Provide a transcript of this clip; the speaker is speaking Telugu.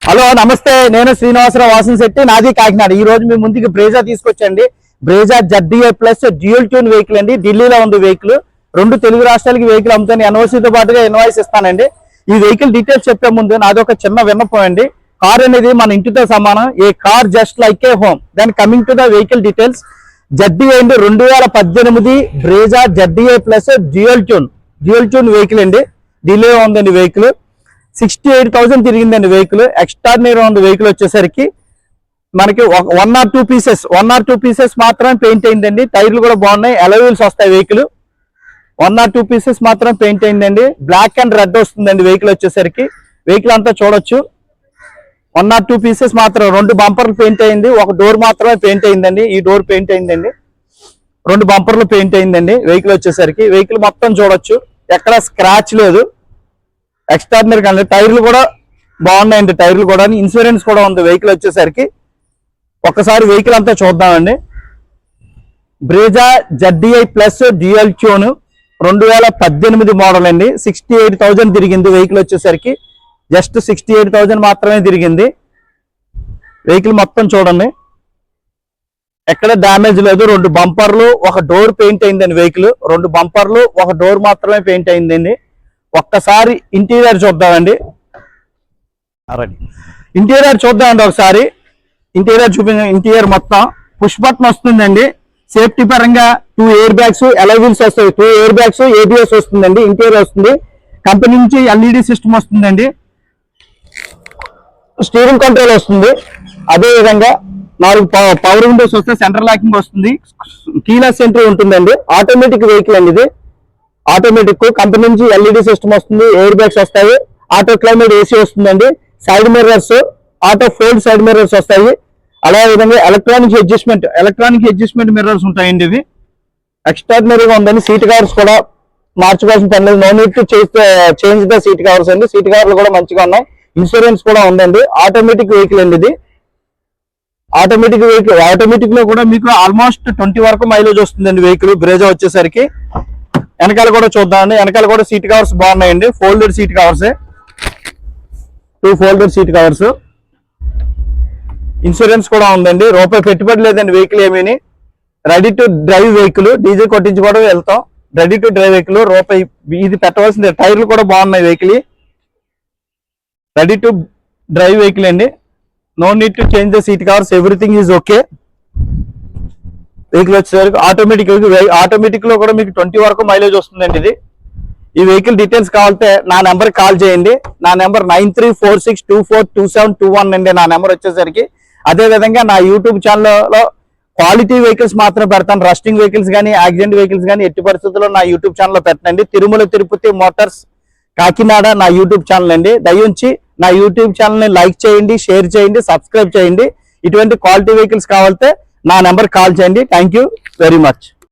హలో నమస్తే, నేను శ్రీనివాసరావు వాసనశెట్టి, నాది కాకినాడ. ఈ రోజు మీ ముందుకి బ్రేజా తీసుకొచ్చండి. Brezza ZDI plus dual tone vehicle అండి. ఢిల్లీలో ఉంది వెహికల్. 2 తెలుగు రాష్ట్రాలకి వెహికల్ అమ్ముతాను. ఎన్ఓసీతో పాటుగా ఇన్వాయిస్ ఇస్తానండి. ఈ వెహికల్ డీటెయిల్స్ చెప్పే ముందు నాది ఒక చిన్న విన్నపం అండి. కార్ అనేది మన ఇంటితో సమానం. A car just like a home. Then coming to the vehicle details. ZDI అండి 2018 Brezza ZDI plus dual tone vehicle అండి. ఢిల్లీలో ఉందండి వెహికల్. 68,000 తిరిగిందండి వెహికల్. ఎక్స్ట్రాడినరీ ఉంది వెహికల్. వచ్చేసరికి మనకి 1 or 2 పీసెస్ మాత్రమే పెయింట్ అయిందండి. టైర్లు కూడా బాగున్నాయి. అలాయ్ వీల్స్ వస్తాయి. వెహికల్ 1 or 2 పీసెస్ మాత్రం పెయింట్ అయిందండి. బ్లాక్ అండ్ రెడ్ వస్తుందండి వెహికల్. వచ్చేసరికి వెహికల్ అంతా చూడొచ్చు. 1 or 2 పీసెస్ మాత్రం. 2 బంపర్లు పెయింట్ అయింది. ఒక డోర్ మాత్రమే పెయింట్ అయిందండి. ఈ డోర్ పెయింట్ అయిందండి. 2 బంపర్లు పెయింట్ అయిందండి వెహికల్. వచ్చేసరికి వెహికల్ మొత్తం చూడొచ్చు. ఎక్కడ స్క్రాచ్ లేదు. ఎక్స్ట్రాడినరీ కానీ టైర్లు కూడా బాగున్నాయండి. టైర్లు కూడా ఇన్సూరెన్స్ కూడా ఉంది వెహికల్. వచ్చేసరికి ఒక్కసారి వెహికల్ అంతా చూద్దామండి. బ్రేజా ZDI plus dual tune 2018 model అండి. 68,000 తిరిగింది వెహికల్. వచ్చేసరికి జస్ట్ 68,000 మాత్రమే తిరిగింది. వెహికల్ మొత్తం చూడండి. ఎక్కడ డ్యామేజ్ లేదు. 2 బంపర్లు, ఒక డోర్ పెయింట్ అయిందండి వెహికల్. 2 బంపర్లు, ఒక డోర్ మాత్రమే పెయింట్ అయిందండి. ఒక్కసారి ఇంటీరియర్ చూద్దామండి. ఇంటీరియర్ చూద్దామండి ఒకసారి. ఇంటీరియర్ ఇంటీరియర్ మొత్తం పుష్ బటన్ వస్తుందండి. సేఫ్టీ పరంగా 2 ఎయిర్ బ్యాగ్స్, అలాయ్ వీల్స్ వస్తాయి. 2 ఎయిర్ బ్యాగ్స్, ABS వస్తుందండి. ఇంటీరియర్ వస్తుంది. కంపెనీ నుంచి LED సిస్టమ్ వస్తుందండి. స్టీరింగ్ కంట్రోల్ వస్తుంది. అదే విధంగా 4 పవర్ విండోస్ వస్తే సెంట్రల్ లాకింగ్ వస్తుంది. కీలెస్ ఎంట్రీ ఉంటుందండి. ఆటోమేటిక్ వెహికల్ అండి ఇది. ఆటోమేటిక్ కంపెనీ నుంచి LED సిస్టమ్ వస్తుంది. ఎయిర్ బ్యాగ్స్ వస్తాయి. ఆటో క్లైమేట్ AC వస్తుందండి. Side mirrors, auto fold side mirrors వస్తాయి. అలా విధంగా ఎలక్ట్రానిక్ అడ్జస్ట్మెంట్ మిర్రర్స్ ఉంటాయండి. ఇవి ఎక్స్ట్రాడినరీగా ఉందండి. సీట్ కవర్స్ కూడా మార్చుకోవాల్సిన పని లేదు. No need to change the seat covers అండి. సీట్ కవర్లు కూడా మంచిగా ఉన్నాయి. ఇన్సూరెన్స్ కూడా ఉందండి. ఆటోమేటిక్ వెహికల్ అండి ఇది. ఆటోమేటిక్ లో కూడా మీకు ఆల్మోస్ట్ 20 వరకు మైలేజ్ వస్తుందండి వెహికల్. బ్రేజా వచ్చేసరికి వెనకాల కూడా చూద్దామండి. వెనకాల కూడా సీట్ కవర్స్ బాగున్నాయండి. Folded seat covers, 2 folded seat covers. Insurance కూడా ఉందండి. రూపాయి పెట్టుబడి లేదండి వెహికల్ ఏమీని. Ready to drive vehicle. Diesel కొట్టించుకోవడం వెళ్తాం. Ready to drive vehicle. రూపాయి ఇది పెట్టవలసింది. టైర్లు కూడా బాగున్నాయి vehicle. Ready to drive vehicle అండి. No need to change the seat covers. Everything is okay. Vehicle వచ్చేసరికి ఆటోమేటిక్ లో కూడా మీకు 20 వరకు మైలేజ్ వస్తుందండి ఇది. ఈ వెహికల్ డీటెయిల్స్ కావాలంటే నా నెంబర్ కాల్ చేయండి. నా నెంబర్ 9346242721 అండి. నా నెంబర్ వచ్చేసరికి. అదే విధంగా నా యూట్యూబ్ ఛానల్లో క్వాలిటీ వెహికల్స్ మాత్రం పెడతాను. రస్టింగ్ వెహికల్స్ కానీ, యాక్సిడెంట్ వెహికల్స్ కానీ ఎట్టి పరిస్థితుల్లో నా యూట్యూబ్ ఛానల్లో పెట్టండి. తిరుమల తిరుపతి మోటార్స్ కాకినాడ నా యూట్యూబ్ ఛానల్ అండి. దయవుంచి నా యూట్యూబ్ ఛానల్ని లైక్ చేయండి, షేర్ చేయండి, సబ్స్క్రైబ్ చేయండి. ఇటువంటి క్వాలిటీ వెహికల్స్ కావాలంటే నా నెంబర్ కాల్ చేయండి. Thank you very much.